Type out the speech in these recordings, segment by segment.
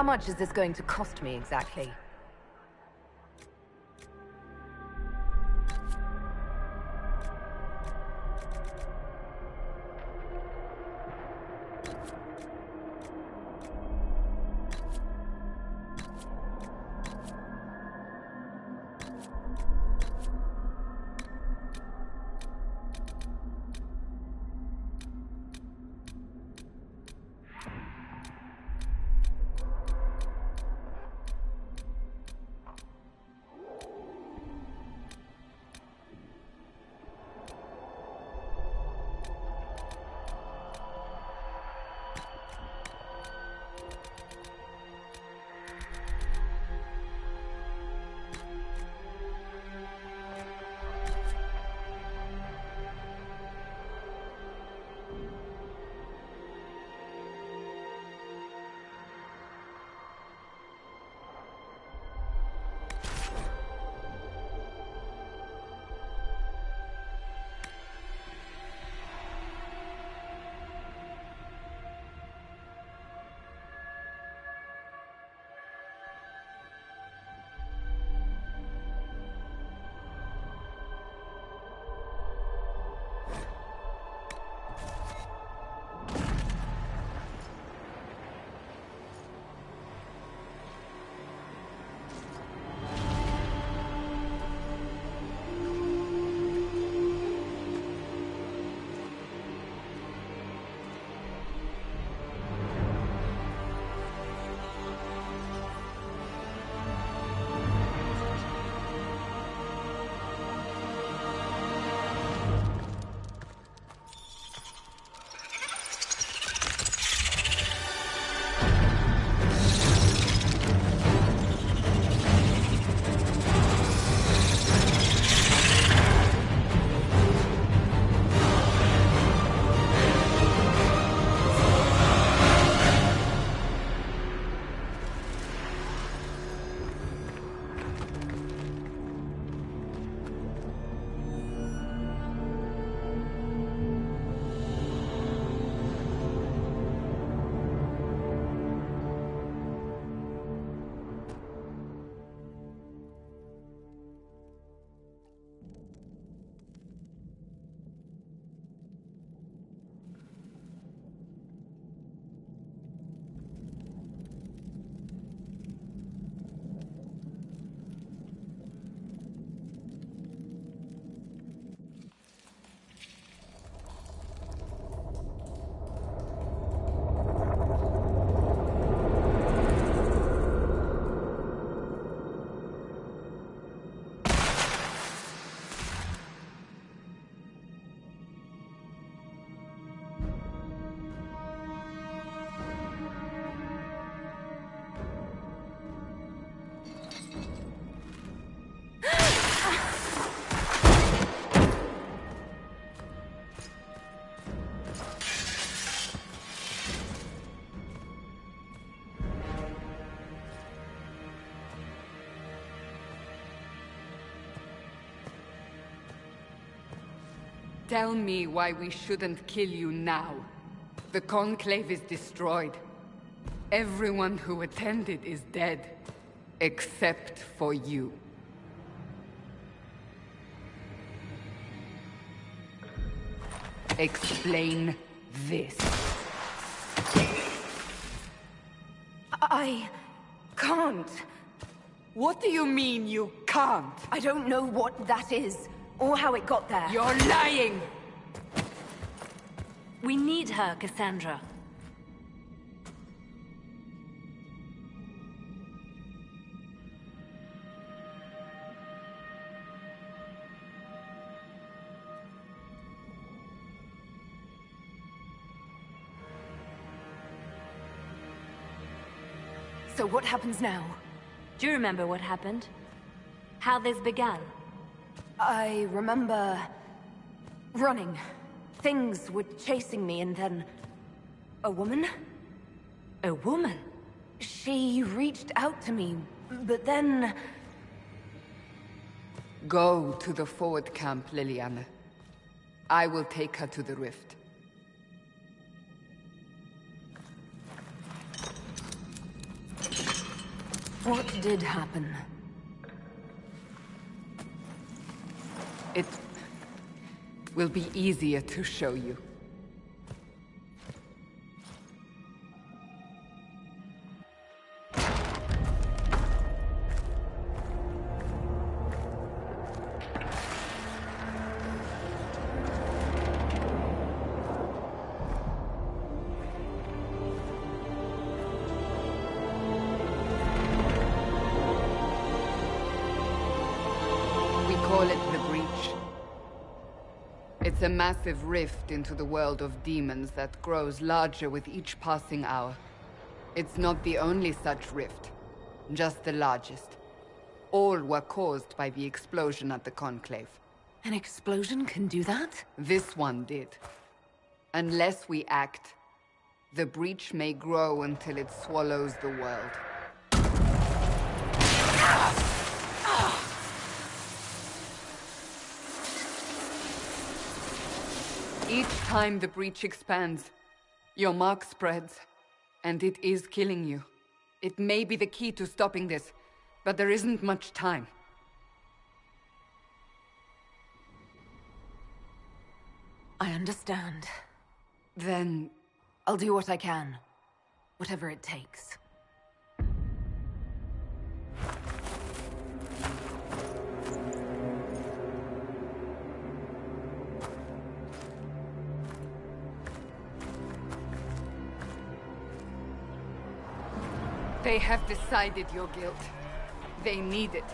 How much is this going to cost me exactly? Tell me why we shouldn't kill you now. The Conclave is destroyed. Everyone who attended is dead. Except for you. Explain this. I can't. What do you mean you can't? I don't know what that is, or how it got there. You're lying! We need her, Cassandra. So what happens now? Do you remember what happened? How this began? I remember running. Things were chasing me, and then a woman? A woman? She reached out to me, but then... Go to the forward camp, Liliana. I will take her to the rift. What did happen? It will be easier to show you. Call it the Breach. It's a massive rift into the world of demons that grows larger with each passing hour. It's not the only such rift, just the largest. All were caused by the explosion at the Conclave. An explosion can do that? This one did. Unless we act, the Breach may grow until it swallows the world. Each time the Breach expands, your mark spreads, and it is killing you. It may be the key to stopping this, but there isn't much time. I understand. Then I'll do what I can. Whatever it takes. they have decided your guilt. They need it.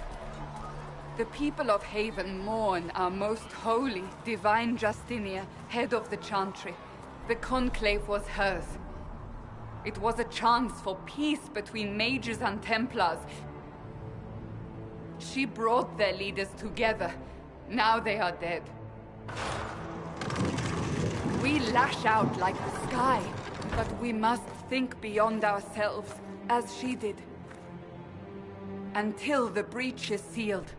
The people of Haven mourn our most holy, divine Justinia, head of the Chantry. The Conclave was hers. It was a chance for peace between mages and Templars. She brought their leaders together. Now they are dead. We lash out like the sky, but we must think beyond ourselves, as she did. Until the breach is sealed.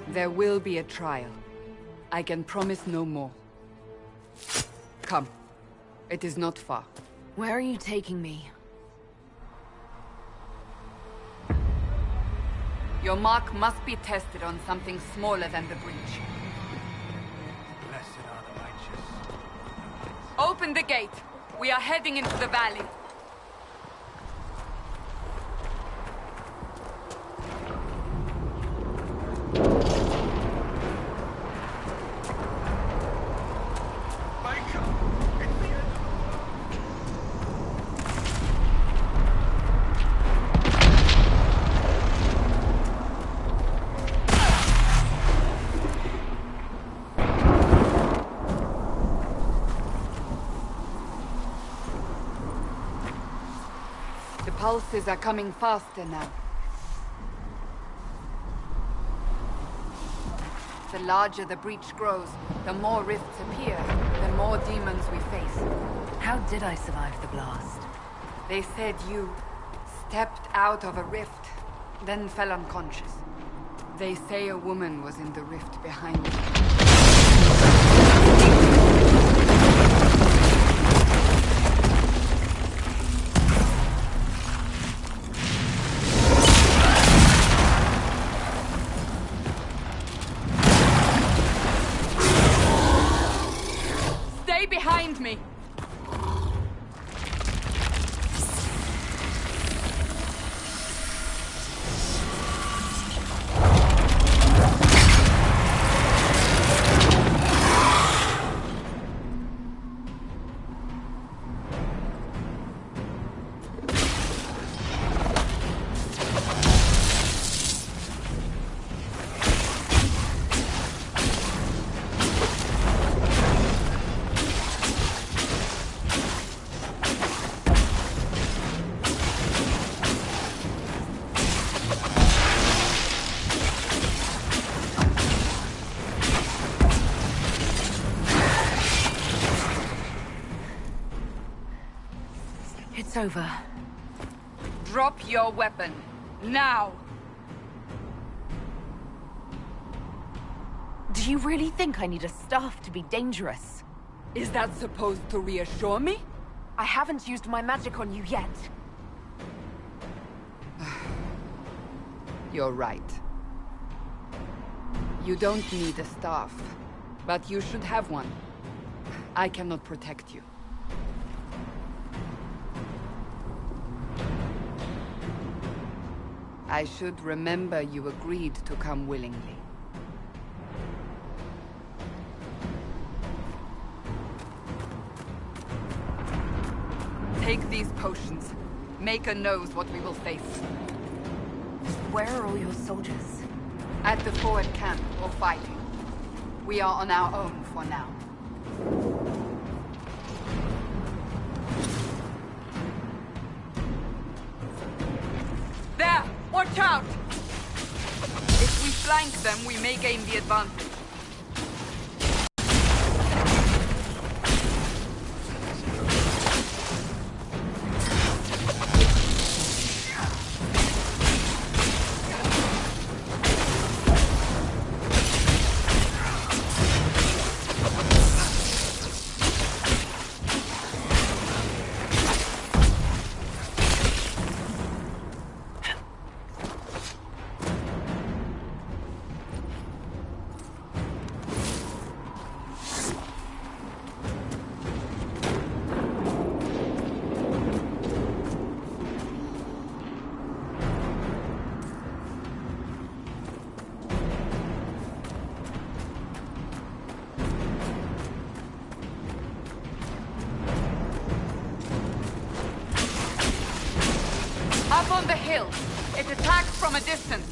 There will be a trial. I can promise no more. Come. It is not far. Where are you taking me? Your mark must be tested on something smaller than the breach. Blessed are the righteous. Open the gate. We are heading into the valley. Pulses are coming faster now. The larger the breach grows, the more rifts appear, the more demons we face. How did I survive the blast? They said you stepped out of a rift, then fell unconscious. They say a woman was in the rift behind you. Behind me! It's over. Drop your weapon. Now! Do you really think I need a staff to be dangerous? Is that supposed to reassure me? I haven't used my magic on you yet. You're right. You don't need a staff, but you should have one. I cannot protect you. I should remember you agreed to come willingly. Take these potions. Maker knows what we will face. Where are all your soldiers? At the forward camp, or fighting. We are on our own for now. There! Watch out! If we flank them, we may gain the advantage. Up on the hill. It attacks from a distance.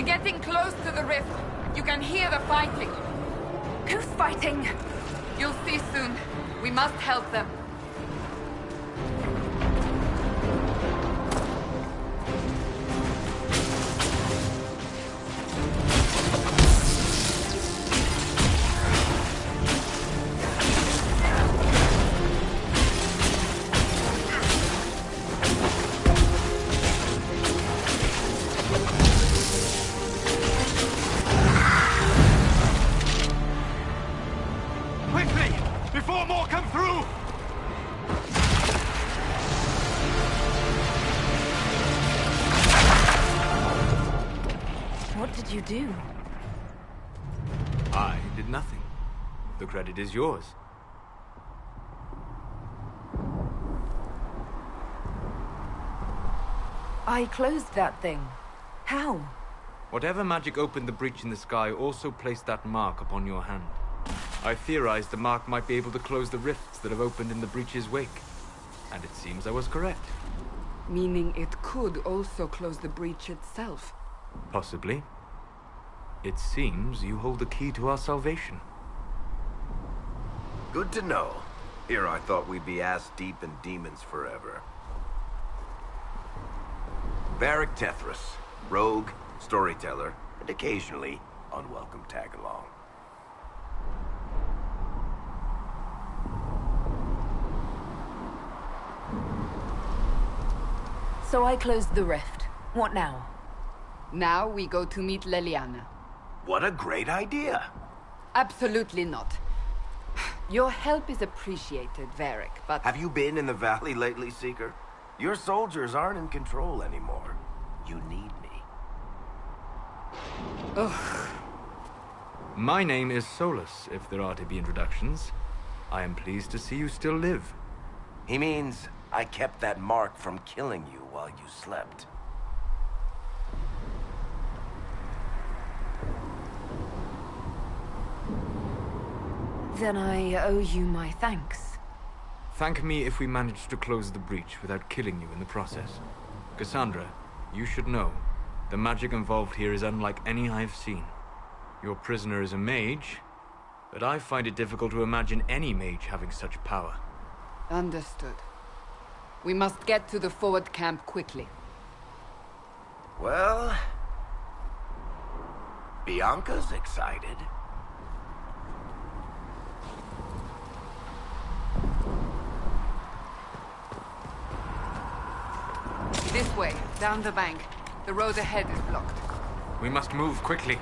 Getting close to the rift. You can hear the fighting. Who's fighting? You'll see soon. We must help them. Before more come through! What did you do? I did nothing. The credit is yours. I closed that thing. How? Whatever magic opened the breach in the sky also placed that mark upon your hand. I theorized the mark might be able to close the rifts that have opened in the breach's wake. And it seems I was correct. Meaning it could also close the breach itself. Possibly. It seems you hold the key to our salvation. Good to know. Here I thought we'd be ass-deep in demons forever. Varric Tethras, rogue, storyteller, and occasionally unwelcome tag-along. So I closed the rift. What now? Now we go to meet Leliana. What a great idea! Absolutely not. Your help is appreciated, Varric, but... Have you been in the valley lately, Seeker? Your soldiers aren't in control anymore. You need me. Ugh. My name is Solus, if there are to be introductions. I am pleased to see you still live. He means I kept that mark from killing you while you slept. Then I owe you my thanks. Thank me if we manage to close the breach without killing you in the process. Cassandra, you should know, the magic involved here is unlike any I've seen. Your prisoner is a mage, but I find it difficult to imagine any mage having such power. Understood. We must get to the forward camp quickly. Well... Bianca's excited. This way, down the bank. The road ahead is blocked. We must move quickly.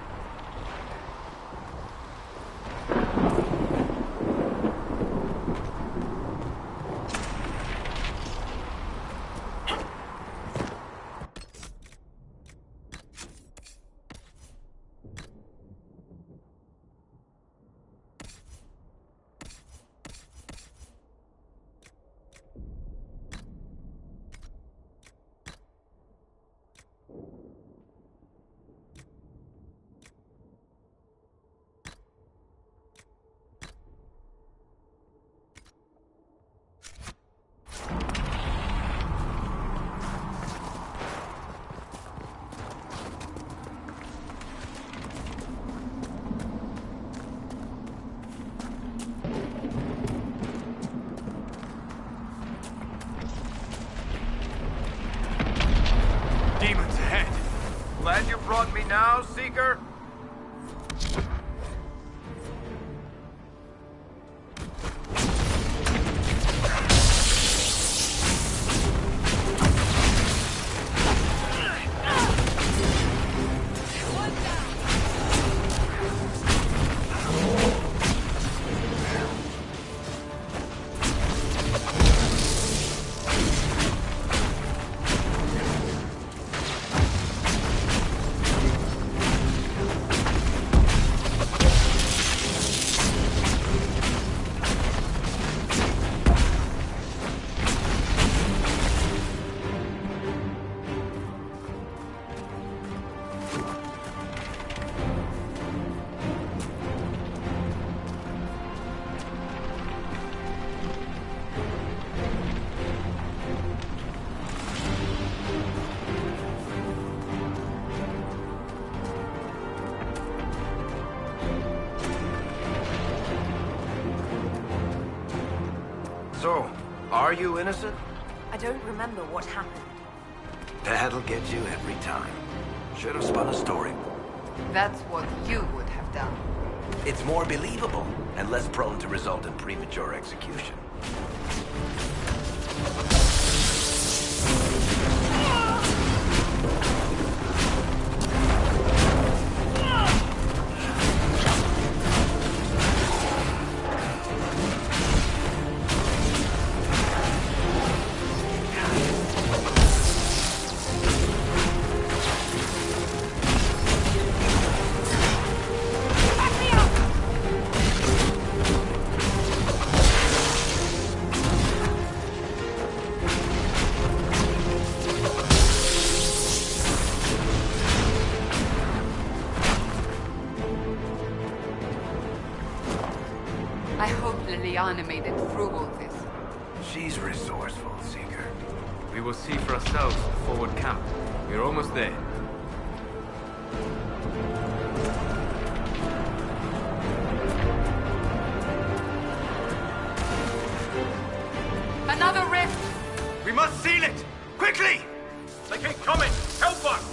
Demons ahead! Glad you brought me now, Seeker? So, are you innocent? I don't remember what happened. That'll get you every time. Should have spun a story. That's what you would have done. It's more believable, and less prone to result in premature execution. Liliana made it through all this. She's resourceful, Seeker. We will see for ourselves at the forward camp. We're almost there. Another rift! We must seal it! Quickly! They keep coming! Help us!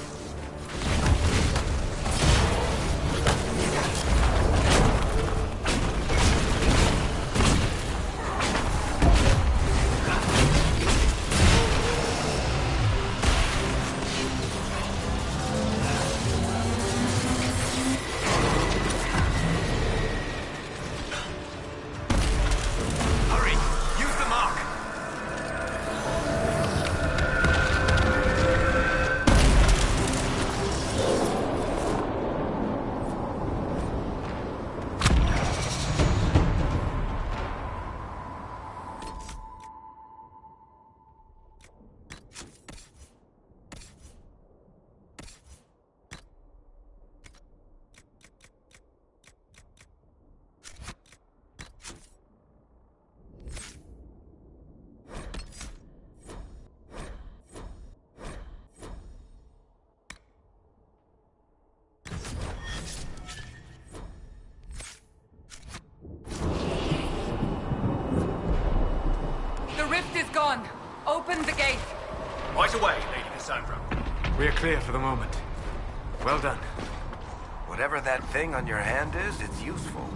Gone. Open the gate. Right away, Lady Cassandra. We are clear for the moment. Well done. Whatever that thing on your hand is, it's useful.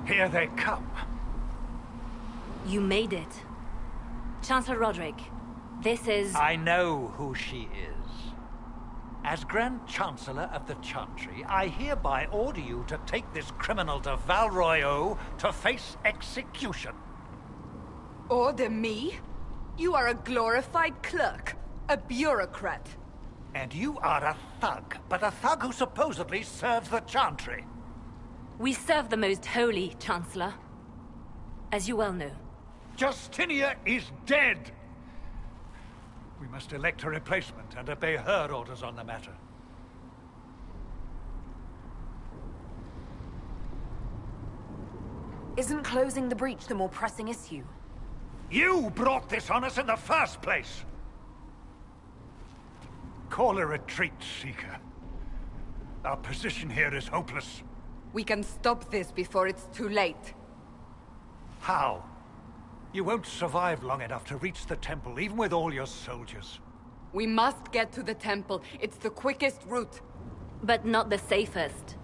Here they come. You made it. Chancellor Roderick, this is... I know who she is. As Grand Chancellor of the Chantry, I hereby order you to take this criminal to Val Royeaux to face execution. Order me? You are a glorified clerk, a bureaucrat. And you are a thug, but a thug who supposedly serves the Chantry. We serve the most holy, Chancellor. As you well know. Justinia is dead! We must elect a replacement and obey her orders on the matter. Isn't closing the breach the more pressing issue? You brought this on us in the first place! Call a retreat, Seeker. Our position here is hopeless. We can stop this before it's too late. How? You won't survive long enough to reach the temple, even with all your soldiers. We must get to the temple. It's the quickest route. But not the safest.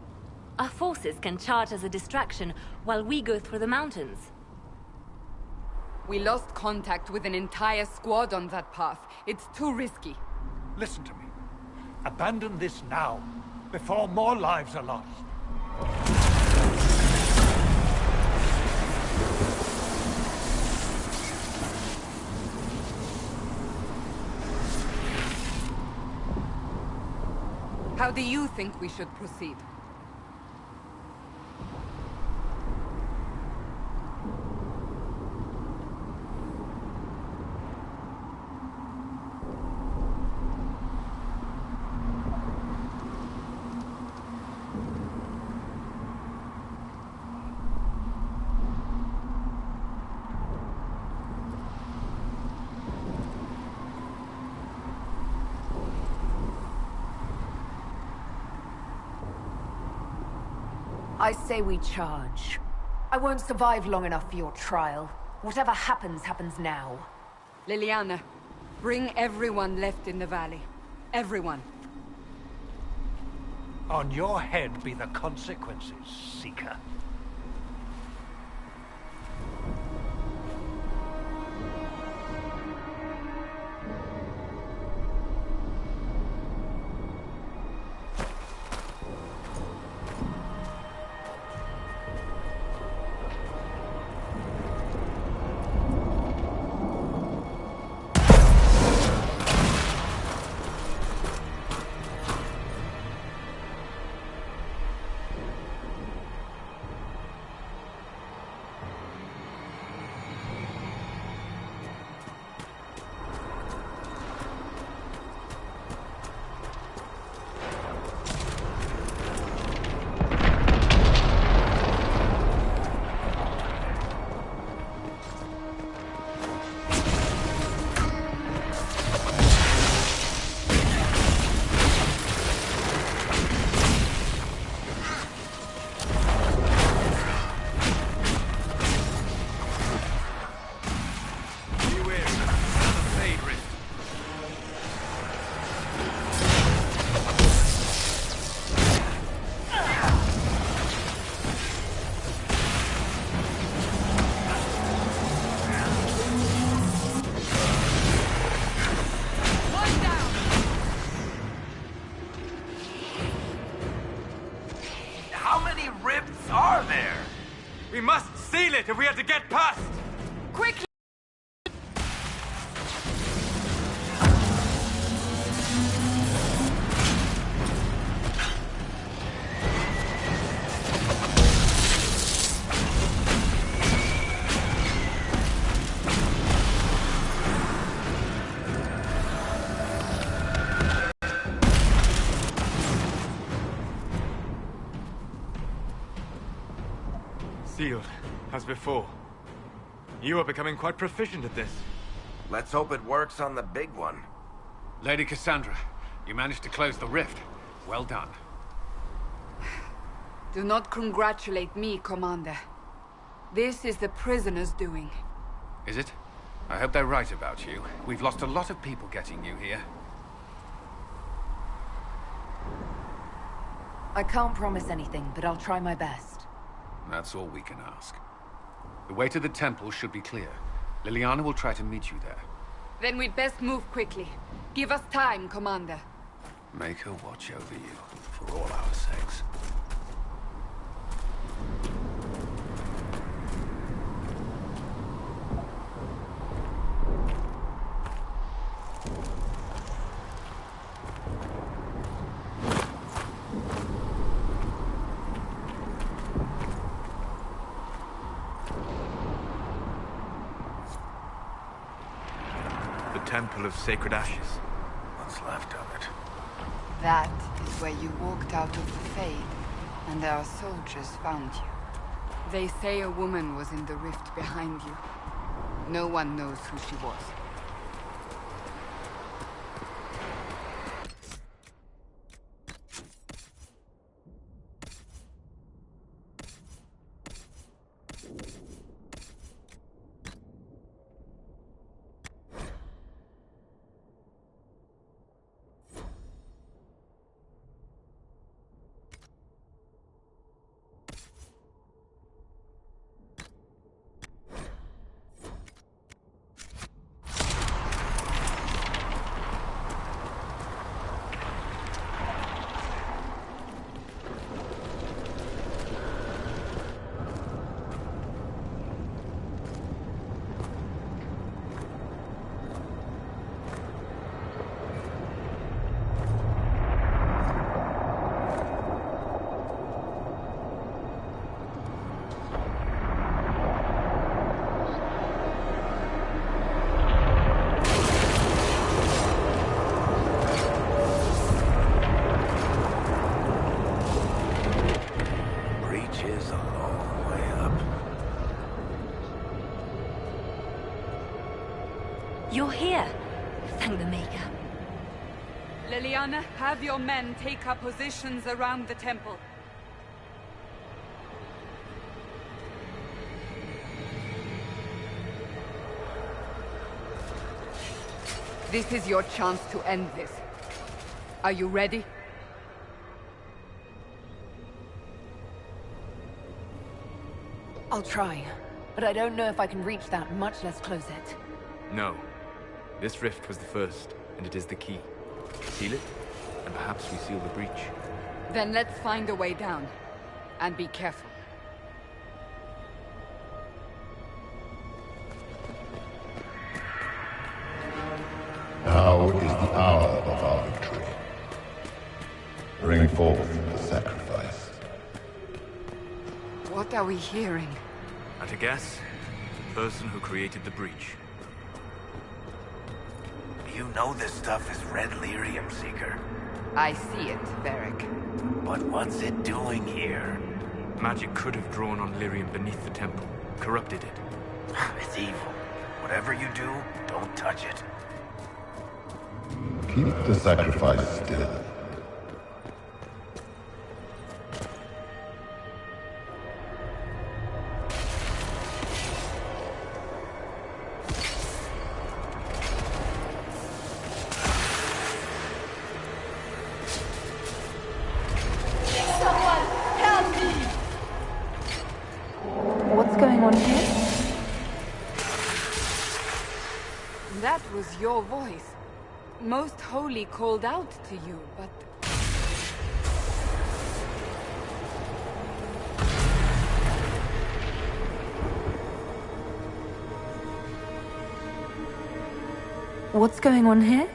Our forces can charge as a distraction while we go through the mountains. We lost contact with an entire squad on that path. It's too risky. Listen to me. Abandon this now, before more lives are lost. How do you think we should proceed? I say we charge. I won't survive long enough for your trial. Whatever happens, happens now. Liliana, bring everyone left in the valley. Everyone. On your head be the consequences, Seeker. We must seal it if we are to get past! Quickly! Sealed, as before. You are becoming quite proficient at this. Let's hope it works on the big one. Lady Cassandra, you managed to close the rift. Well done. Do not congratulate me, Commander. This is the prisoners' doing. Is it? I hope they're right about you. We've lost a lot of people getting you here. I can't promise anything, but I'll try my best. That's all we can ask. The way to the temple should be clear. Liliana will try to meet you there. Then we'd best move quickly. Give us time, Commander. Make her watch over you, for all our sakes. Temple of Sacred Ashes. What's left of it? That is where you walked out of the Fade, and our soldiers found you. They say a woman was in the rift behind you. No one knows who she was. You're here. Thank the Maker. Liliana, have your men take up positions around the temple. This is your chance to end this. Are you ready? I'll try, but I don't know if I can reach that, much less close it. No. This rift was the first, and it is the key. Seal it, and perhaps we seal the breach. Then let's find a way down. And be careful. Now is the hour of our victory. Bring forth the sacrifice. What are we hearing? At a guess, the person who created the breach. You know this stuff is red lyrium, Seeker. I see it, Varric. But what's it doing here? Magic could have drawn on lyrium beneath the temple, corrupted it. It's evil. Whatever you do, don't touch it. Keep the sacrifice still. What's going on here? That was your voice. Most Holy called out to you, but... What's going on here?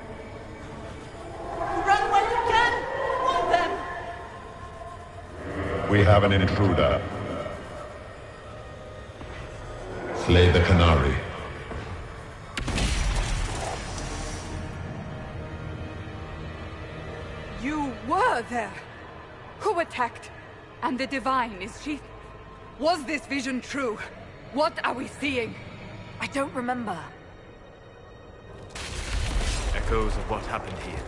Run when you can! Want them! We have an intruder. Slay the Canary. You were there! Who attacked? And the Divine, is she... Was this vision true? What are we seeing? I don't remember. Echoes of what happened here.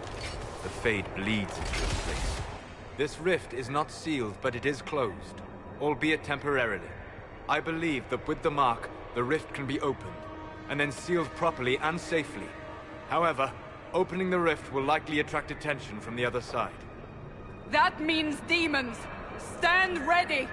The Fade bleeds into this place. This rift is not sealed, but it is closed, albeit temporarily. I believe that with the mark, the rift can be opened, and then sealed properly and safely. However, opening the rift will likely attract attention from the other side. That means demons! Stand ready!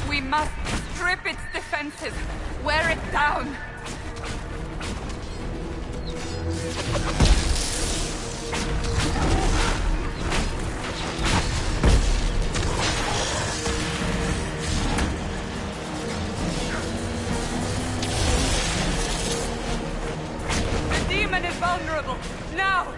We must strip its defenses, wear it down. The demon is vulnerable. Now!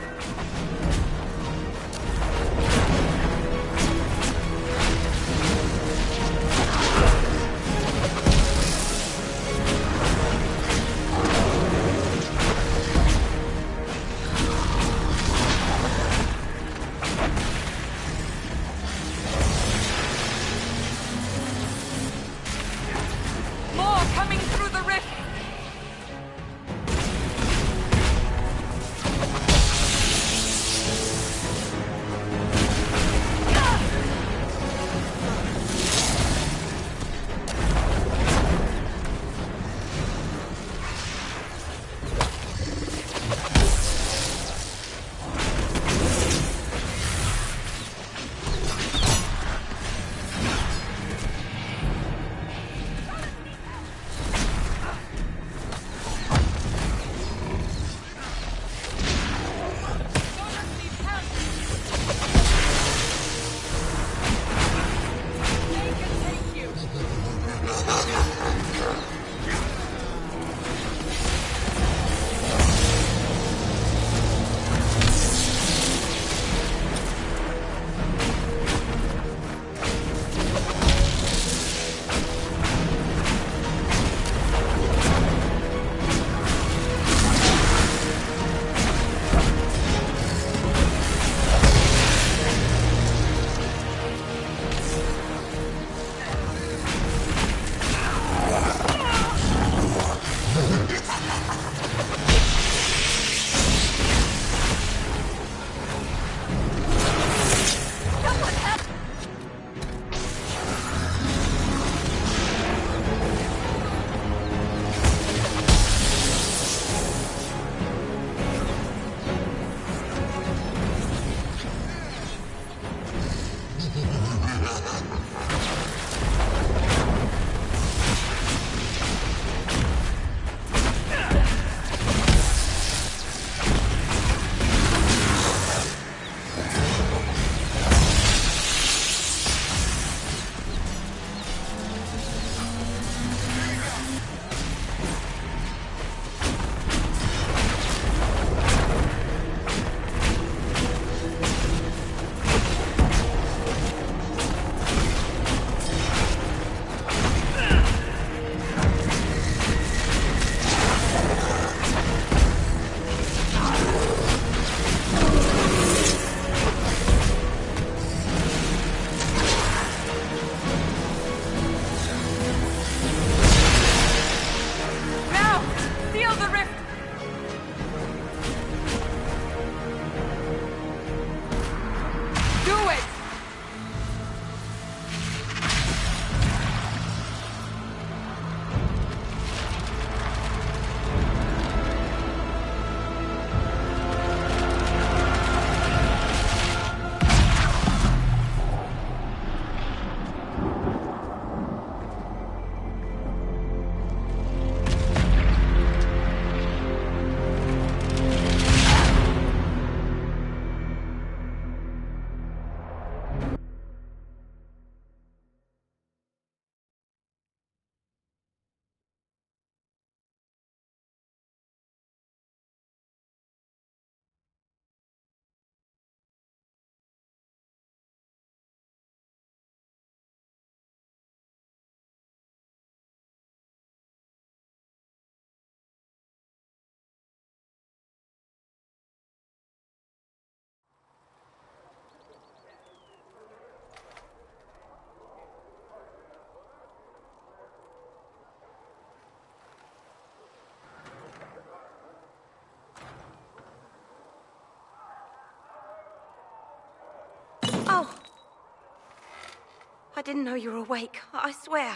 didn't know you were awake, I swear.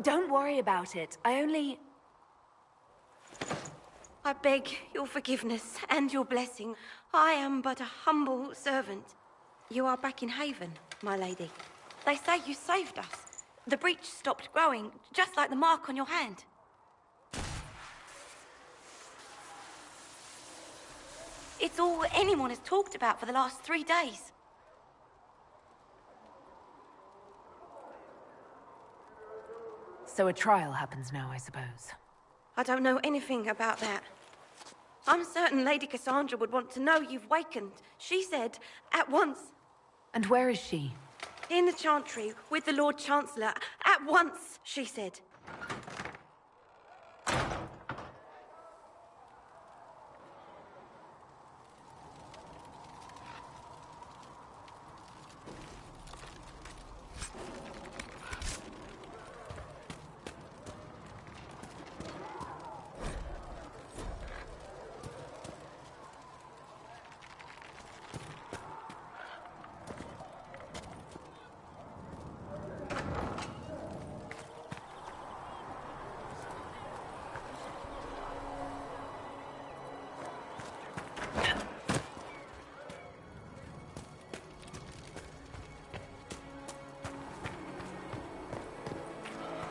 Don't worry about it. I beg your forgiveness and your blessing. I am but a humble servant. You are back in Haven, my lady. They say you saved us. The breach stopped growing, just like the mark on your hand. It's all anyone has talked about for the last 3 days. So a trial happens now, I suppose. I don't know anything about that. I'm certain Lady Cassandra would want to know you've wakened. She said, at once. And where is she? In the Chantry, with the Lord Chancellor. At once, she said.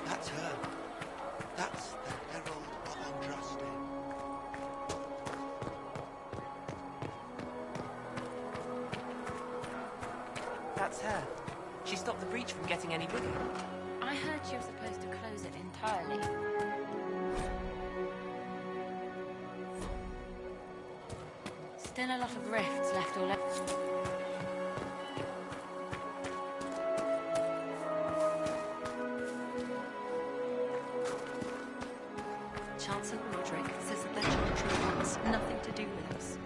That's her. That's the Herald of Andraste. That's her. She stopped the breach from getting any bigger. I heard she was supposed to close it entirely. Still a lot of rifts left all over. Chancellor Roderick says that the Chantry wants nothing to do with us.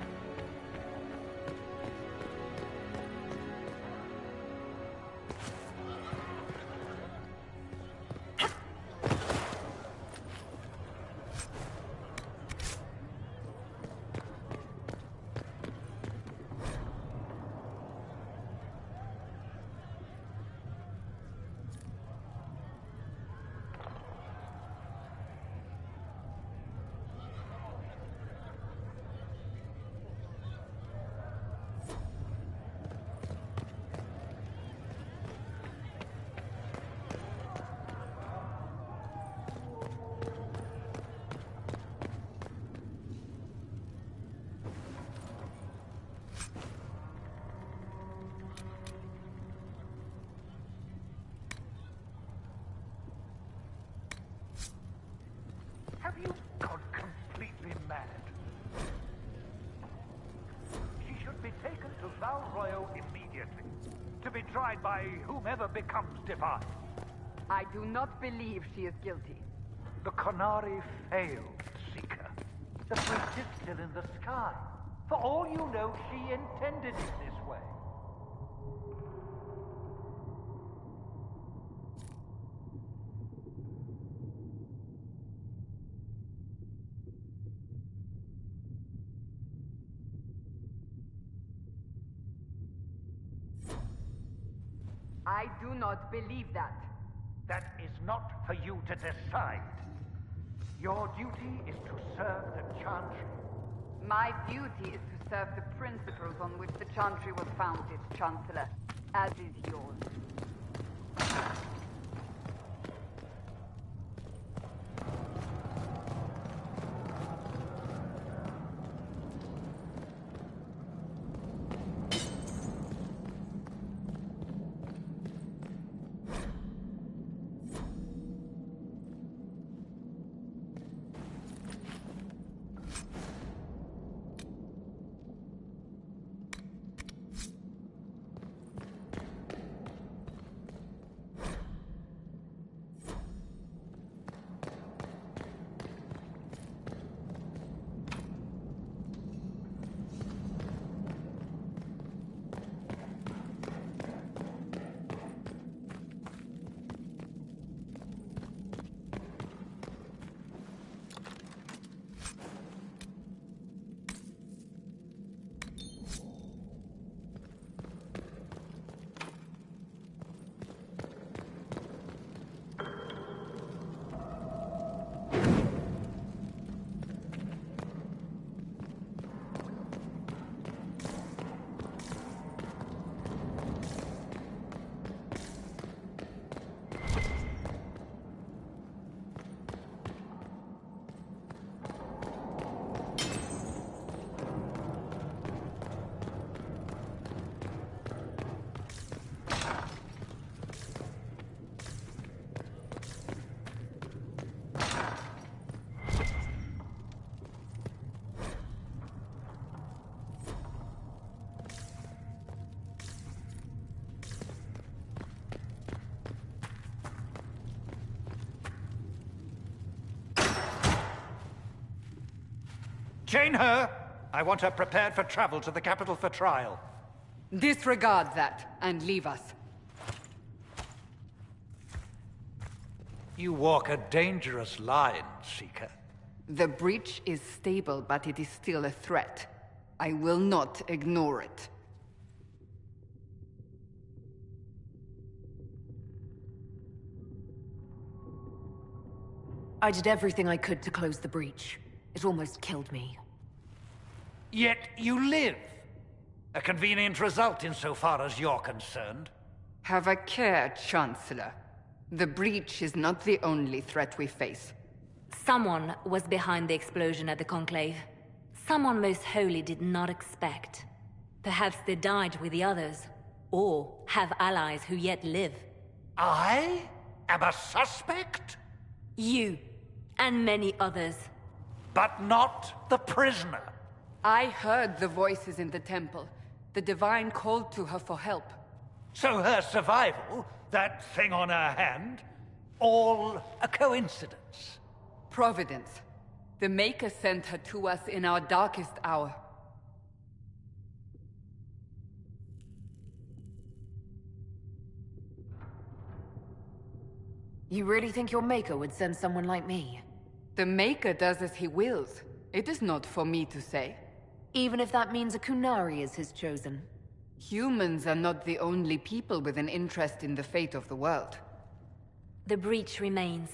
Have you gone completely mad? She should be taken to Val Royo immediately, to be tried by whomever becomes divine. I do not believe she is guilty. The Conari failed, Seeker. The breach is still in the sky. For all you know, she intended it this way. I do not believe that. That is not for you to decide. Your duty is to serve the Chantry. My duty is to serve the principles on which the Chantry was founded, Chancellor, as is yours. Chain her! I want her prepared for travel to the capital for trial. Disregard that, and leave us. You walk a dangerous line, Seeker. The breach is stable, but it is still a threat. I will not ignore it. I did everything I could to close the breach. It almost killed me. Yet you live. A convenient result insofar as you're concerned. Have a care, Chancellor. The breach is not the only threat we face. Someone was behind the explosion at the Conclave. Someone Most Holy did not expect. Perhaps they died with the others, or have allies who yet live. I am a suspect? You, and many others. But not the prisoner. I heard the voices in the temple. The Divine called to her for help. So her survival, that thing on her hand, all a coincidence? Providence. The Maker sent her to us in our darkest hour. You really think your Maker would send someone like me? The Maker does as he wills. It is not for me to say. Even if that means a Kunari is his chosen? Humans are not the only people with an interest in the fate of the world. The breach remains,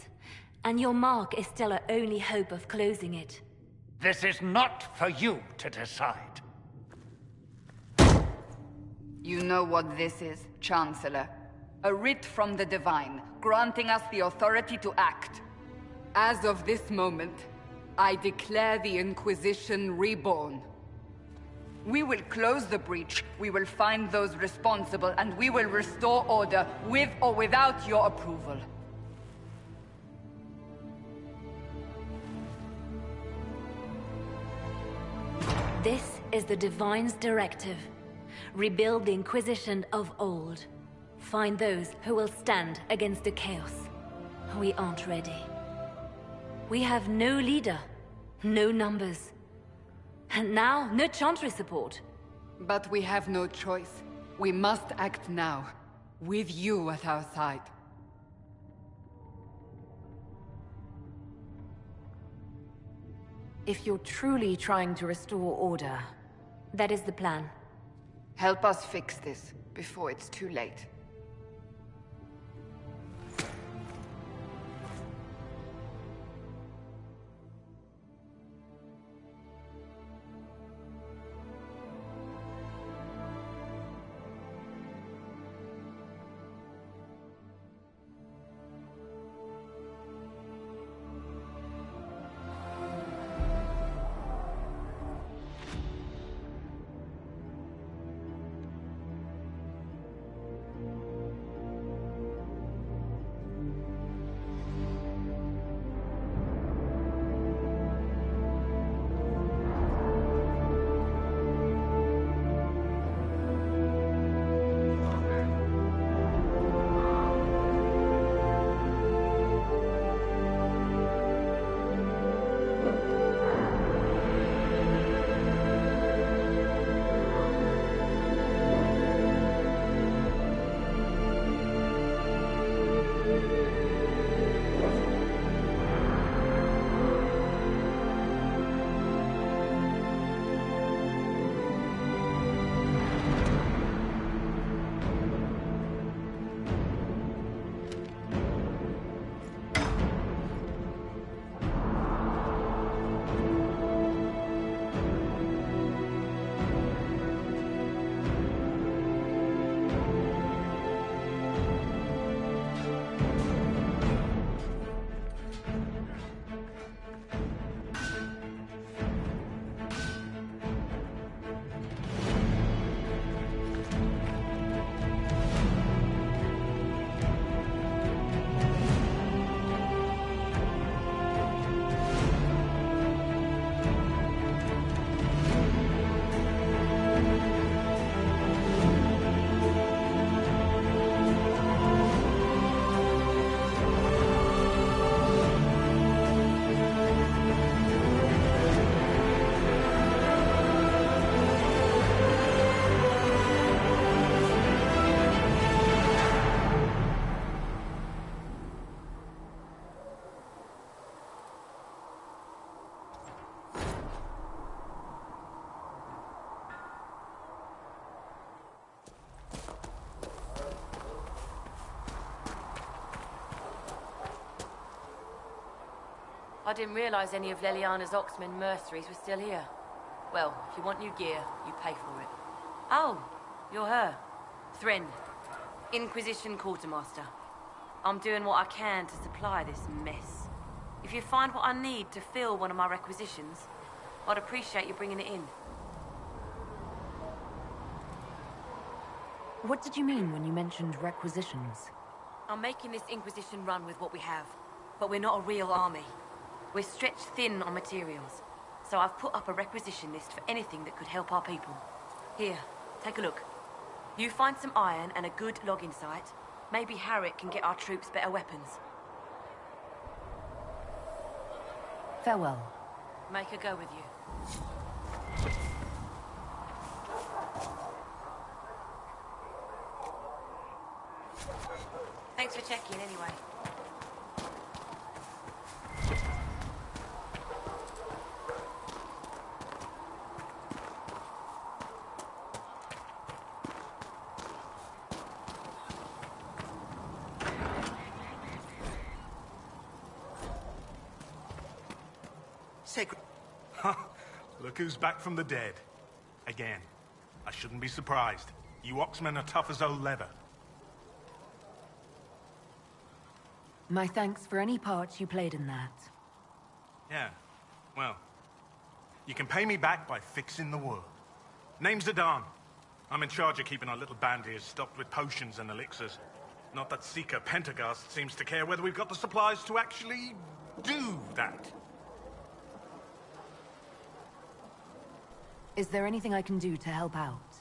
and your mark is still our only hope of closing it. This is not for you to decide. You know what this is, Chancellor. A writ from the Divine, granting us the authority to act. As of this moment, I declare the Inquisition reborn. We will close the breach, we will find those responsible, and we will restore order, with or without your approval. This is the Divine's directive. Rebuild the Inquisition of old. Find those who will stand against the chaos. We aren't ready. We have no leader, no numbers. And now, no Chantry support. But we have no choice. We must act now, with you at our side. If you're truly trying to restore order... That is the plan. Help us fix this, before it's too late. I didn't realize any of Leliana's Oxmen mercenaries were still here. Well, if you want new gear, you pay for it. Oh, you're her. Thren, Inquisition Quartermaster. I'm doing what I can to supply this mess. If you find what I need to fill one of my requisitions, I'd appreciate you bringing it in. What did you mean when you mentioned requisitions? I'm making this Inquisition run with what we have, but we're not a real army. We're stretched thin on materials, so I've put up a requisition list for anything that could help our people. Here, take a look. You find some iron and a good logging site, maybe Harriet can get our troops better weapons. Farewell. Make her go with you. Thanks for checking anyway. Sacred. Look who's back from the dead. Again. I shouldn't be surprised. You Oxmen are tough as old leather. My thanks for any part you played in that. Yeah, well, you can pay me back by fixing the world. Name's Adan. I'm in charge of keeping our little band here stocked with potions and elixirs. Not that Seeker Pentagast seems to care whether we've got the supplies to actually do that. Is there anything I can do to help out?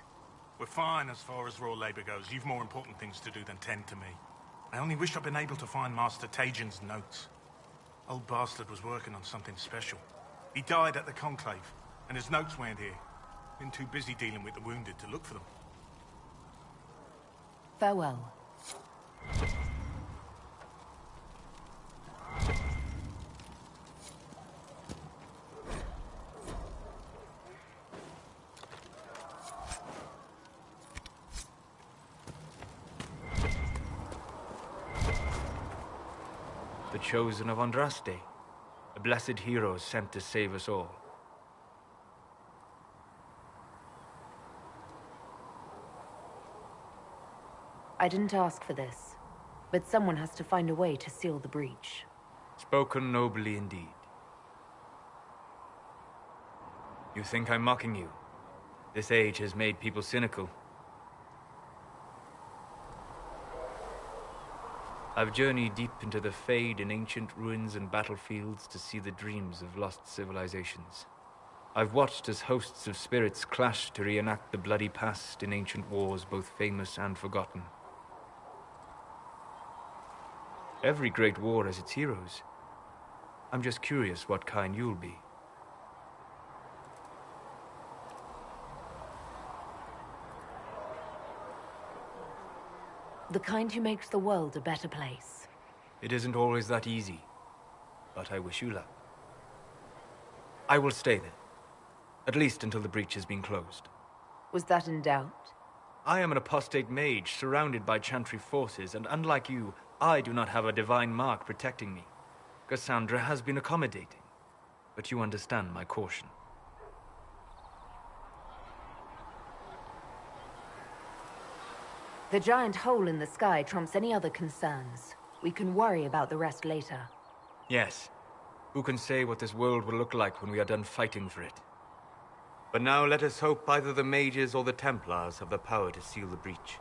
We're fine as far as raw labor goes. You've more important things to do than tend to me. I only wish I'd been able to find Master Tajin's notes. Old bastard was working on something special. He died at the Conclave, and his notes weren't here. Been too busy dealing with the wounded to look for them. Farewell. The chosen of Andraste, a blessed hero sent to save us all. I didn't ask for this, but someone has to find a way to seal the breach. Spoken nobly indeed. You think I'm mocking you? This age has made people cynical. I've journeyed deep into the Fade in ancient ruins and battlefields to see the dreams of lost civilizations. I've watched as hosts of spirits clash to reenact the bloody past in ancient wars both famous and forgotten. Every great war has its heroes. I'm just curious what kind you'll be. The kind who makes the world a better place. It isn't always that easy, but I wish you luck. I will stay there, at least until the breach has been closed. Was that in doubt? I am an apostate mage surrounded by Chantry forces, and unlike you, I do not have a divine mark protecting me. Cassandra has been accommodating, but you understand my caution. The giant hole in the sky trumps any other concerns. We can worry about the rest later. Yes. Who can say what this world will look like when we are done fighting for it? But now let us hope either the mages or the Templars have the power to seal the breach.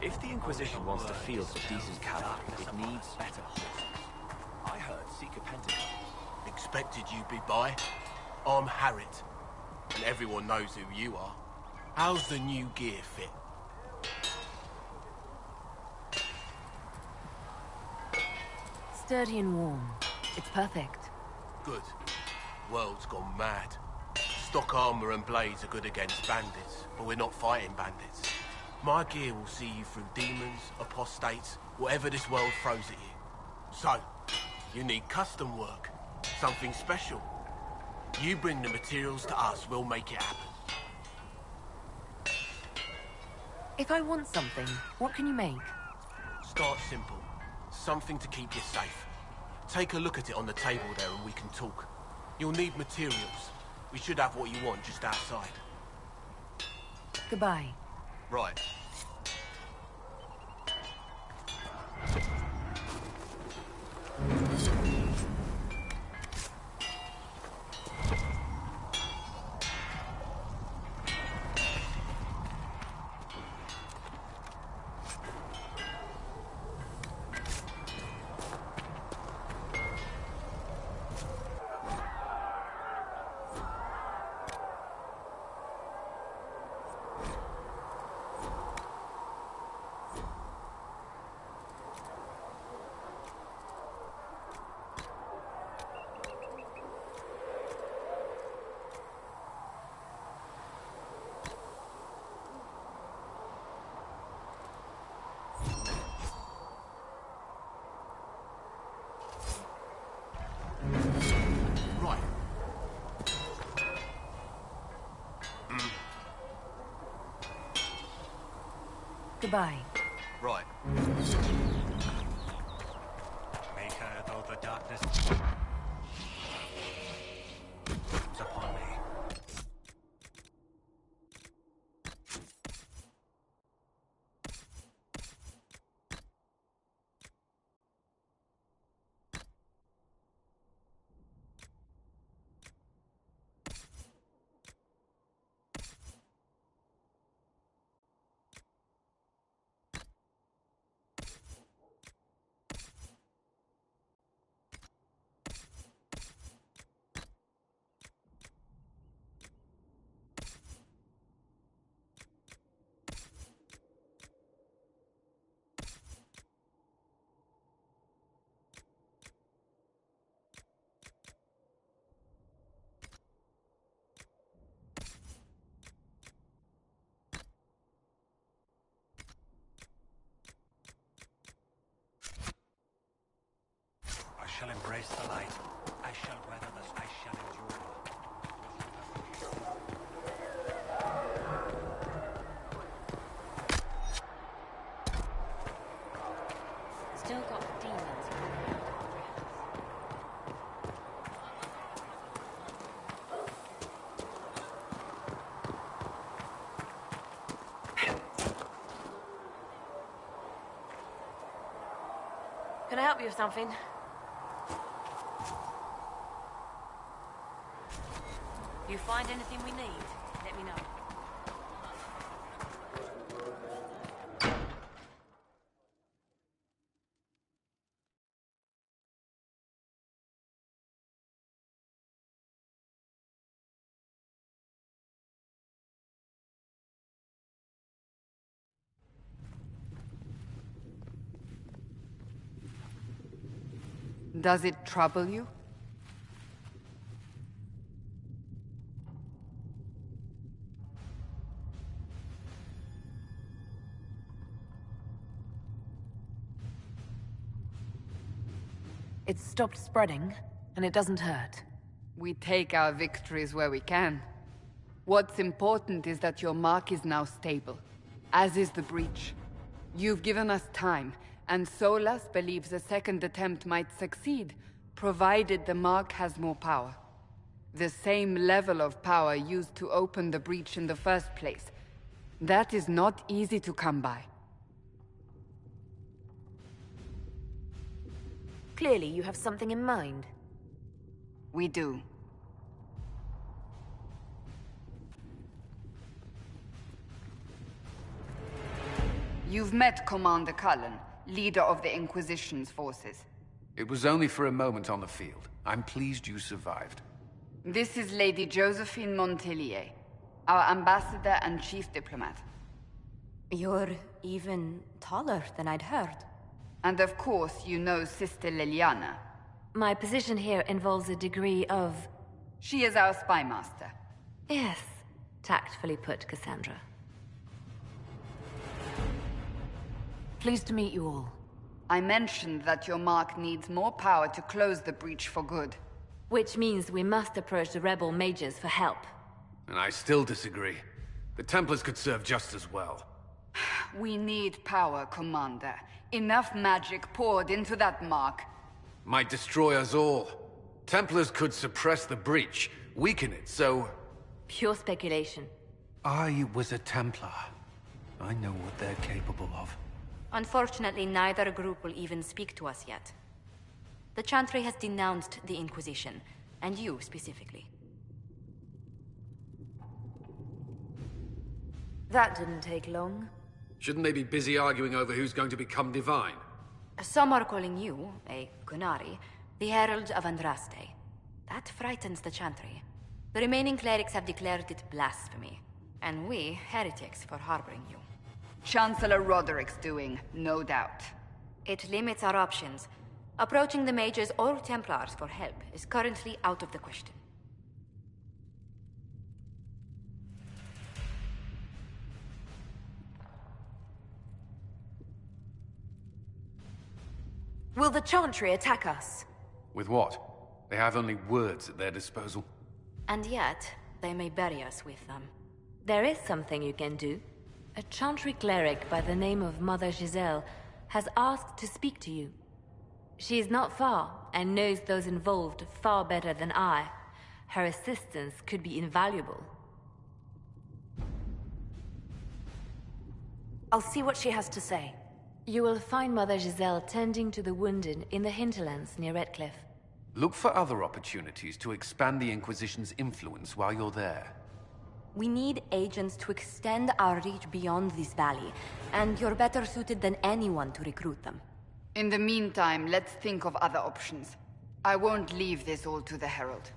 If the Inquisition wants to field a decent cavalry, it needs better horses. I heard Seeker Pentagon. Expected you'd be by. I'm Harriet, and everyone knows who you are. How's the new gear fit? Sturdy and warm. It's perfect. Good. World's gone mad. Stock armor and blades are good against bandits, but we're not fighting bandits. My gear will see you through demons, apostates, whatever this world throws at you. So, you need custom work, something special. You bring the materials to us, we'll make it happen. If I want something, what can you make? Start simple. Something to keep you safe. Take a look at it on the table there and we can talk. You'll need materials. We should have what you want just outside. Goodbye. Right. Goodbye. Right. Maker, though the darkness is upon me. I shall embrace the light. I shall weather this. I shall endure. Still got demons running around every house. Can I help you with something? You find anything we need, let me know. Does it trouble you? It's stopped spreading, and it doesn't hurt. We take our victories where we can. What's important is that your mark is now stable, as is the breach. You've given us time, and Solas believes a second attempt might succeed, provided the mark has more power. The same level of power used to open the breach in the first place. That is not easy to come by. Clearly, you have something in mind. We do. You've met Commander Cullen, leader of the Inquisition's forces. It was only for a moment on the field. I'm pleased you survived. This is Lady Josephine Montelier, our ambassador and chief diplomat. You're even taller than I'd heard. And of course, you know Sister Liliana. My position here involves a degree of... She is our spy master. Yes, tactfully put, Cassandra. Pleased to meet you all. I mentioned that your mark needs more power to close the breach for good. Which means we must approach the rebel mages for help. And I still disagree. The Templars could serve just as well. We need power, Commander. Enough magic poured into that mark. Might destroy us all. Templars could suppress the breach, weaken it, so... Pure speculation. I was a Templar. I know what they're capable of. Unfortunately, neither group will even speak to us yet. The Chantry has denounced the Inquisition, and you specifically. That didn't take long. Shouldn't they be busy arguing over who's going to become divine? Some are calling you, a Kunari, the Herald of Andraste. That frightens the Chantry. The remaining clerics have declared it blasphemy, and we, heretics, for harboring you. Chancellor Roderick's doing, no doubt. It limits our options. Approaching the mages or Templars for help is currently out of the question. Will the Chantry attack us? With what? They have only words at their disposal. And yet, they may bury us with them. There is something you can do. A Chantry cleric by the name of Mother Giselle has asked to speak to you. She is not far, and knows those involved far better than I. Her assistance could be invaluable. I'll see what she has to say. You will find Mother Giselle tending to the wounded in the hinterlands near Redcliffe. Look for other opportunities to expand the Inquisition's influence while you're there. We need agents to extend our reach beyond this valley, and you're better suited than anyone to recruit them. In the meantime, let's think of other options. I won't leave this all to the Herald.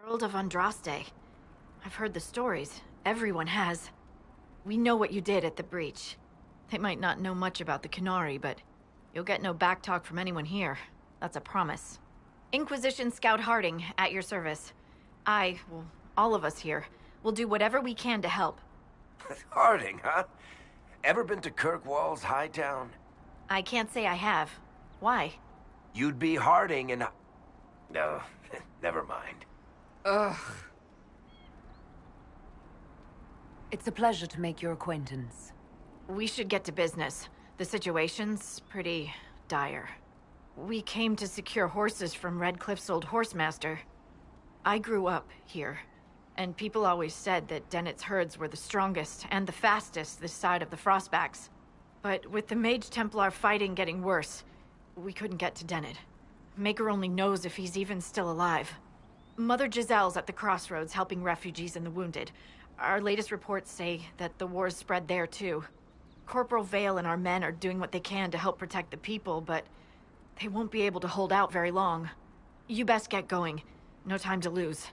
Herald of Andraste. I've heard the stories. Everyone has. We know what you did at the breach. They might not know much about the Kunari, but you'll get no backtalk from anyone here. That's a promise. Inquisition Scout Harding, at your service. All of us here, will do whatever we can to help. Harding, huh? Ever been to Kirkwall's Hightown? I can't say I have. Why? You'd be Harding and... No, never mind. Ugh. It's a pleasure to make your acquaintance. We should get to business. The situation's pretty dire. We came to secure horses from Redcliffe's old horsemaster. I grew up here, and people always said that Dennett's herds were the strongest and the fastest this side of the Frostbacks. But with the Mage Templar fighting getting worse, we couldn't get to Dennett. Maker only knows if he's even still alive. Mother Giselle's at the crossroads helping refugees and the wounded. Our latest reports say that the war's spread there too. Corporal Vale and our men are doing what they can to help protect the people, but they won't be able to hold out very long. You best get going. No time to lose.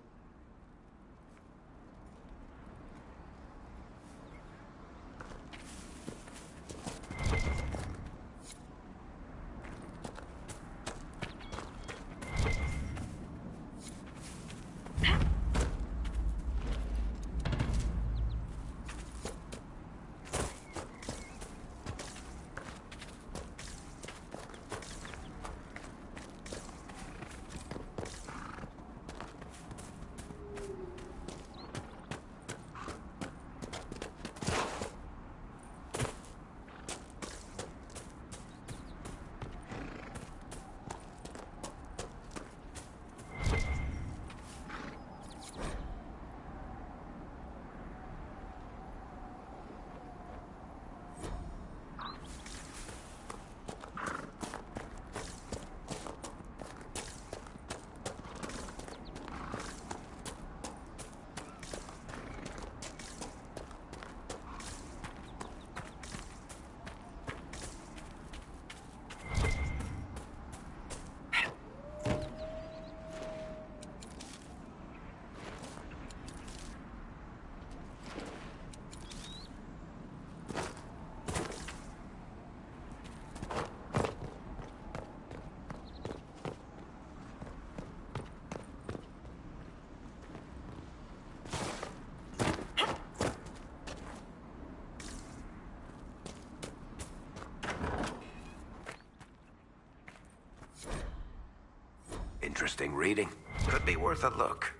Interesting reading. Could be worth a look.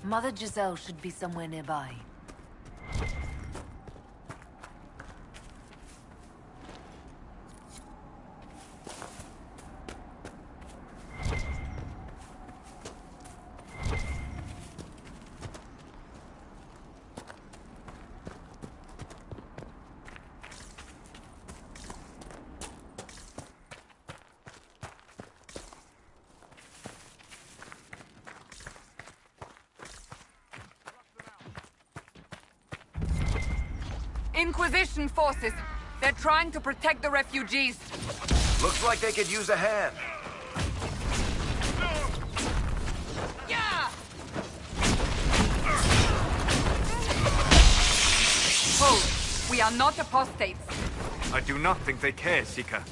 Mother Giselle should be somewhere nearby. Inquisition forces. They're trying to protect the refugees. Looks like they could use a hand. Yeah! Hold. We are not apostates. I do not think they care, Seeker.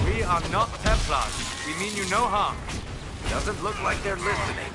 We are not Templars. We mean you no harm. Doesn't look like they're listening.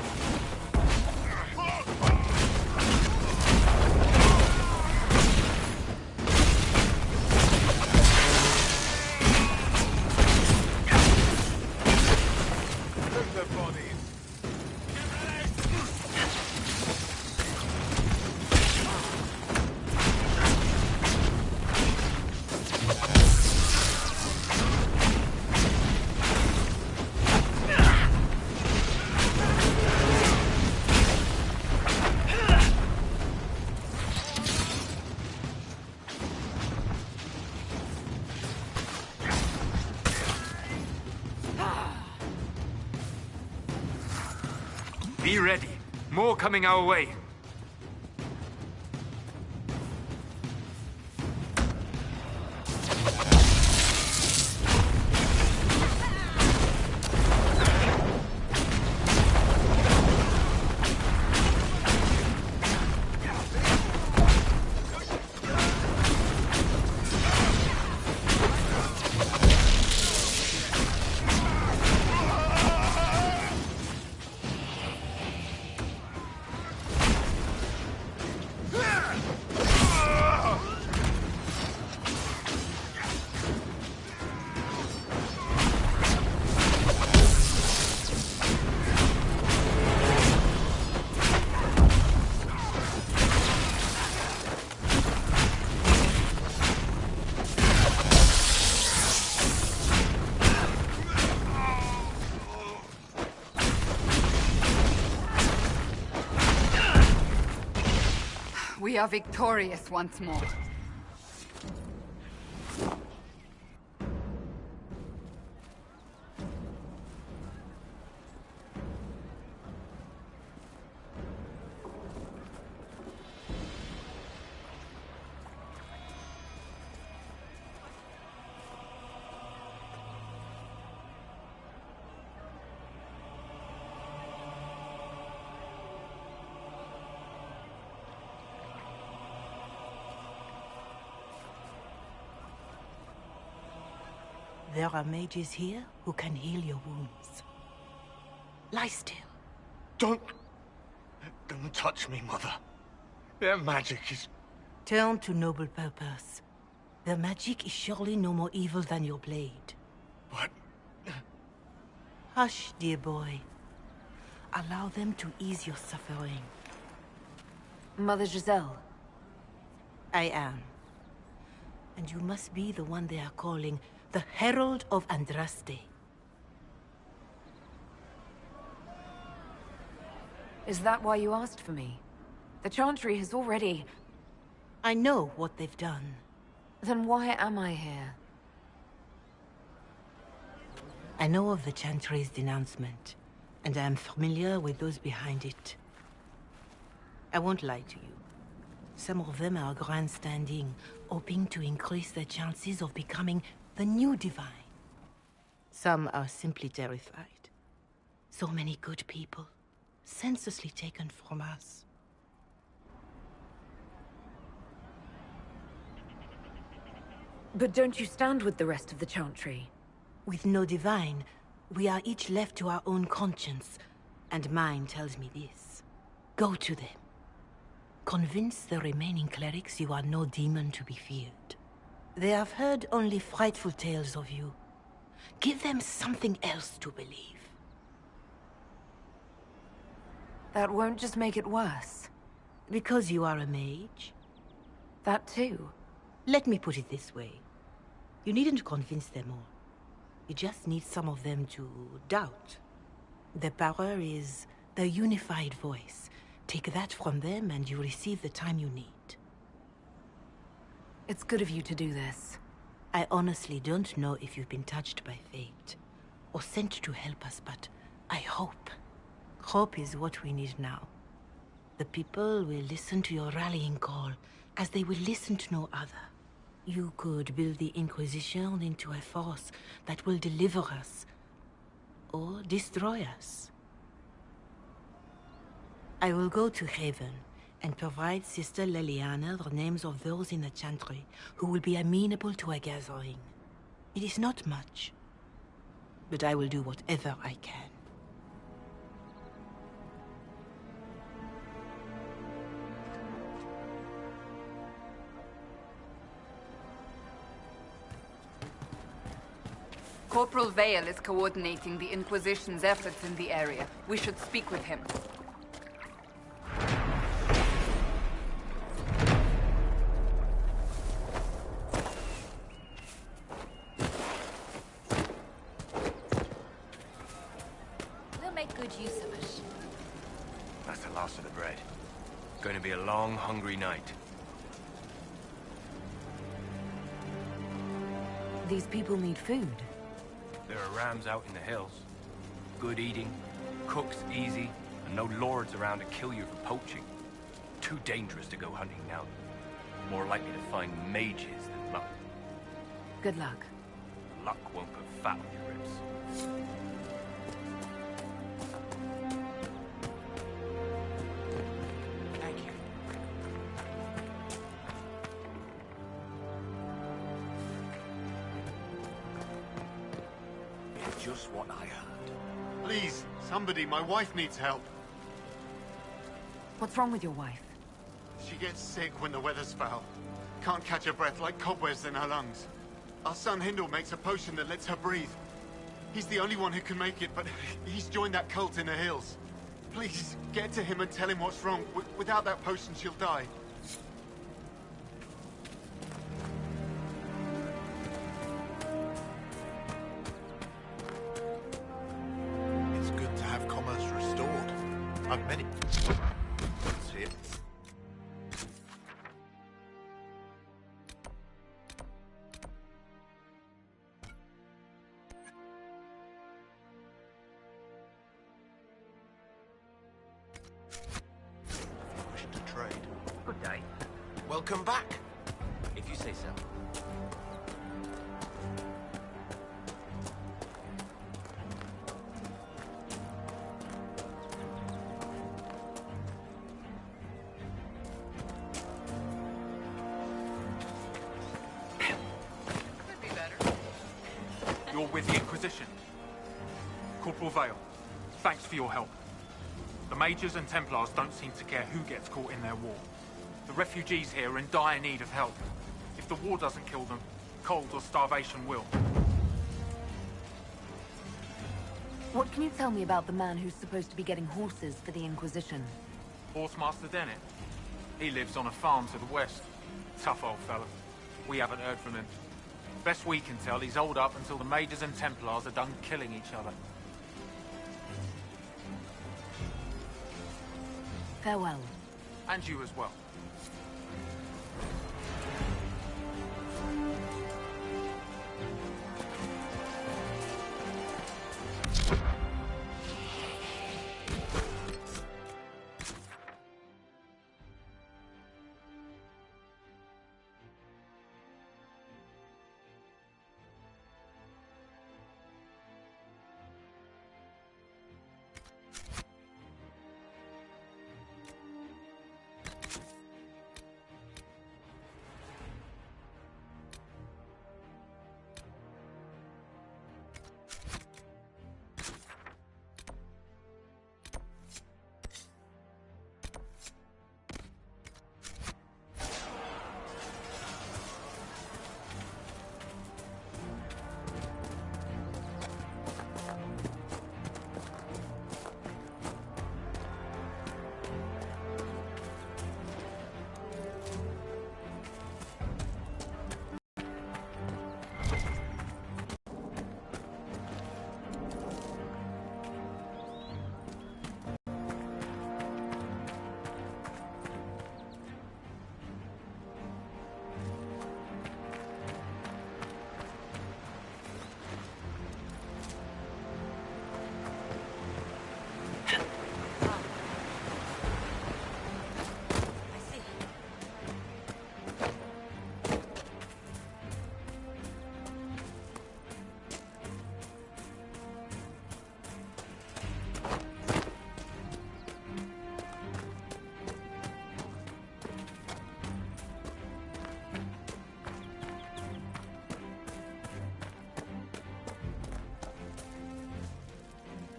More coming our way. We are victorious once more. There are mages here who can heal your wounds. Lie still. Don't touch me, Mother. Their magic is... Turn to noble purpose. Their magic is surely no more evil than your blade. But... Hush, dear boy. Allow them to ease your suffering. Mother Giselle. I am. And you must be the one they are calling the Herald of Andraste. Is that why you asked for me? The Chantry has already... I know what they've done. Then why am I here? I know of the Chantry's denouncement, and I am familiar with those behind it. I won't lie to you. Some of them are grandstanding, hoping to increase their chances of becoming the new divine. Some are simply terrified. So many good people, senselessly taken from us. But don't you stand with the rest of the Chantry? With no divine, we are each left to our own conscience, and mine tells me this. Go to them. Convince the remaining clerics you are no demon to be feared. They have heard only frightful tales of you. Give them something else to believe. That won't just make it worse. Because you are a mage? That too. Let me put it this way. You needn't convince them all. You just need some of them to doubt. Their power is their unified voice. Take that from them and you receive the time you need. It's good of you to do this. I honestly don't know if you've been touched by fate, or sent to help us, but I hope. Hope is what we need now. The people will listen to your rallying call, as they will listen to no other. You could build the Inquisition into a force that will deliver us, or destroy us. I will go to Haven and provide Sister Leliana the names of those in the Chantry who will be amenable to a gathering. It is not much, but I will do whatever I can. Corporal Vale is coordinating the Inquisition's efforts in the area. We should speak with him. We'll make good use of it. That's the last of the bread. Going to be a long, hungry night. These people need food. There are rams out in the hills. Good eating, cooks easy, And no lords around to kill you for poaching. Too dangerous to go hunting now. More likely to find mages than luck. Good luck. Luck won't put fat on your ribs. Thank you. It's just what I heard. Please, somebody, my wife needs help. What's wrong with your wife? She gets sick when the weather's foul. Can't catch her breath like cobwebs in her lungs. Our son Hindle makes a potion that lets her breathe. He's the only one who can make it, but he's joined that cult in the hills. Please, get to him and tell him what's wrong. Without that potion, she'll die. It's good to have commerce restored. I've many... See it? Wish to trade. Good day. Welcome back. If you say so. Could be better. You're with the Inquisition. Corporal Vale, thanks for your help. The Mages and Templars don't seem to care who gets caught in their war. The refugees here are in dire need of help. If the war doesn't kill them, cold or starvation will. What can you tell me about the man who's supposed to be getting horses for the Inquisition? Horsemaster Dennett. He lives on a farm to the west. Tough old fella. We haven't heard from him. Best we can tell, he's holed up until the Mages and Templars are done killing each other. Farewell. And you as well.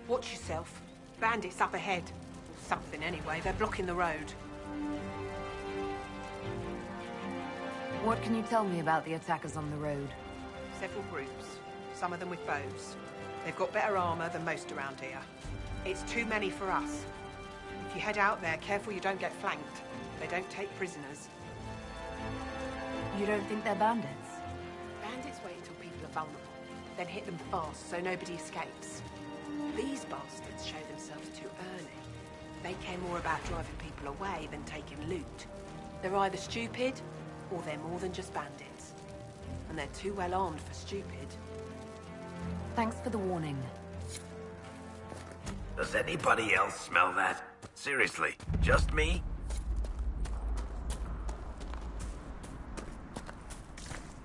Watch yourself. Bandits up ahead. Or something anyway. They're blocking the road. What can you tell me about the attackers on the road? Several groups. Some of them with bows. They've got better armor than most around here. It's too many for us. If you head out there, careful you don't get flanked. They don't take prisoners. You don't think they're bandits? Bandits wait until people are vulnerable, then hit them fast so nobody escapes. These bastards show themselves too early. They care more about driving people away than taking loot. They're either stupid, or they're more than just bandits. And they're too well armed for stupid. Thanks for the warning. Does anybody else smell that? Seriously, just me?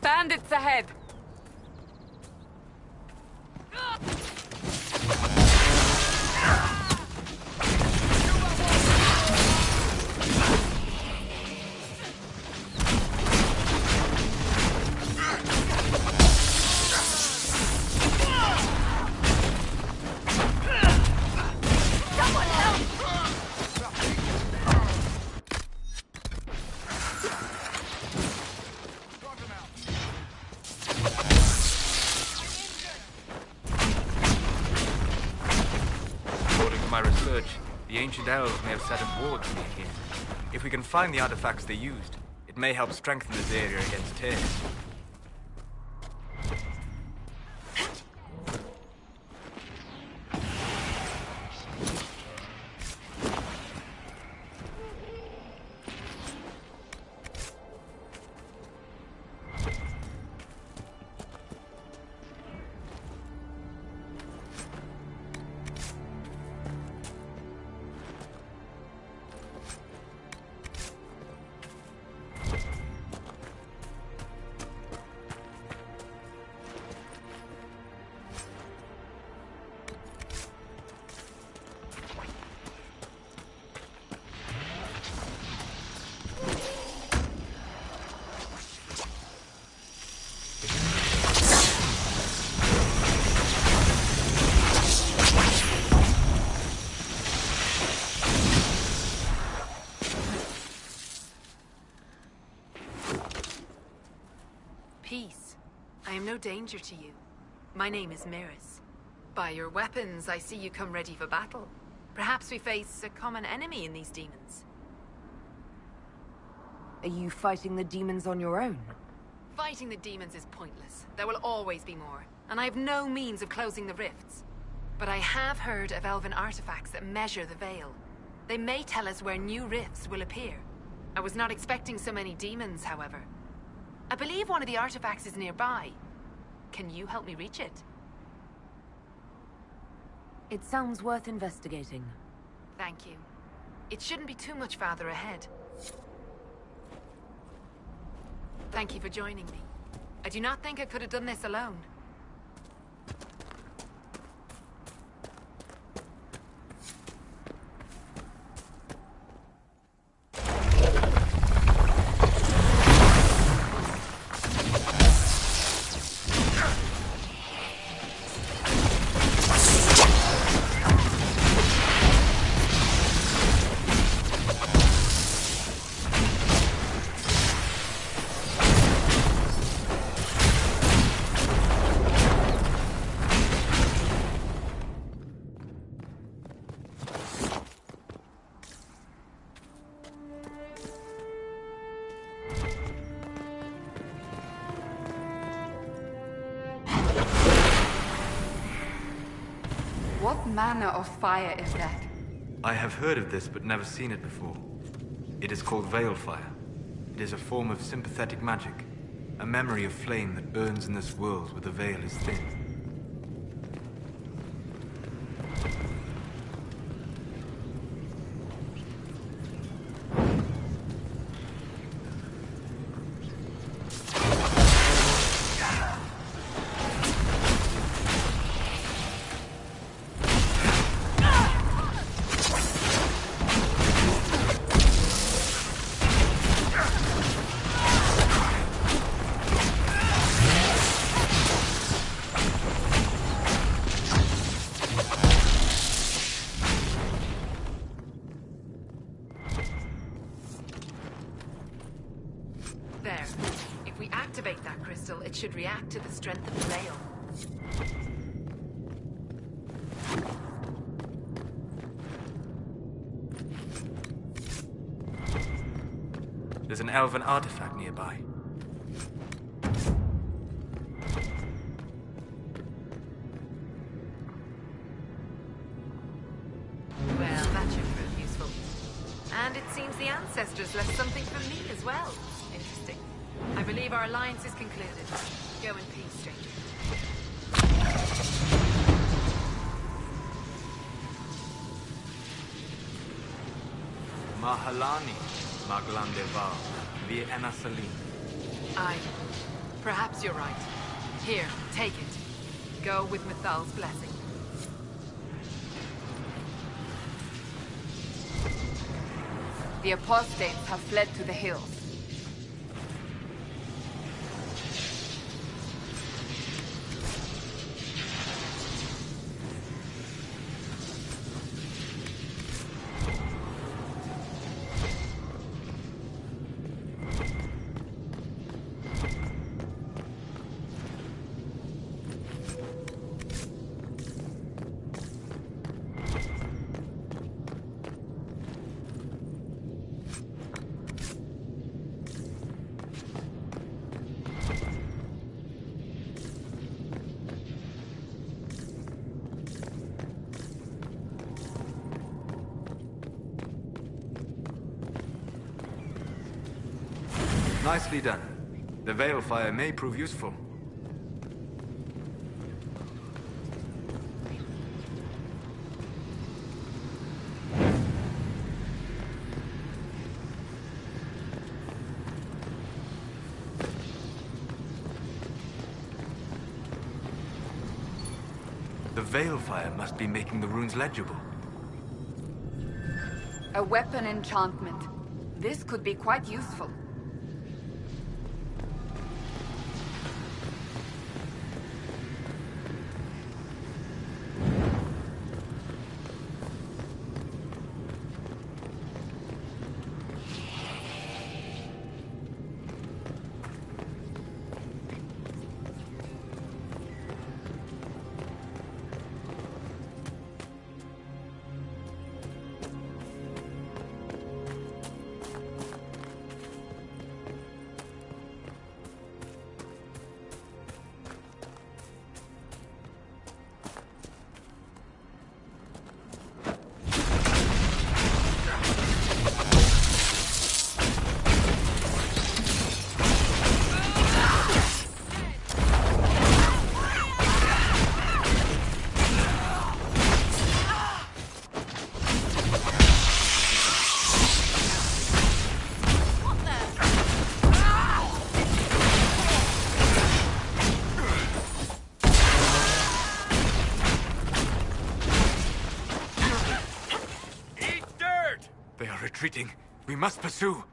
Bandits ahead! The ancient elves may have set up wards near here. If we can find the artifacts they used, it may help strengthen this area against tears. Peace. I am no danger to you. My name is Miris. By your weapons, I see you come ready for battle. Perhaps we face a common enemy in these demons. Are you fighting the demons on your own? Fighting the demons is pointless. There will always be more, and I have no means of closing the rifts. But I have heard of elven artifacts that measure the veil. They may tell us where new rifts will appear. I was not expecting so many demons, however. I believe one of the artifacts is nearby. Can you help me reach it? It sounds worth investigating. Thank you. It shouldn't be too much farther ahead. Thank you for joining me. I do not think I could have done this alone. What manner of fire is that? I have heard of this, but never seen it before. It is called Veil Fire. It is a form of sympathetic magic, a memory of flame that burns in this world where the veil is thin. There. If we activate that crystal, it should react to the strength of the veil. There's an elven artifact nearby. Well, that should prove useful. And it seems the ancestors left something for me as well. Interesting. I believe our alliance is concluded. Go in peace, stranger. Mahalani, Maglandeval, the Enasalim. Aye. Perhaps you're right. Here, take it. Go with Mithal's blessing. The apostates have fled to the hills. Nicely done. The Veil Fire may prove useful. The Veil Fire must be making the runes legible. A weapon enchantment. This could be quite useful. Retreating. We must pursue.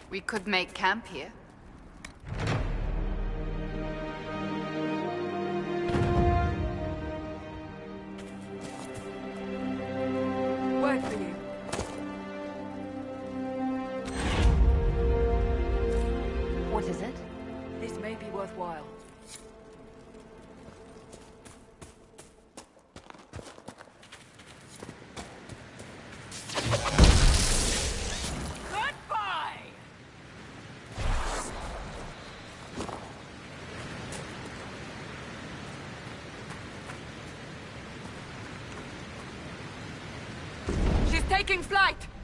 We could make camp here. Word for you. What is it? This may be worthwhile. Taking flight!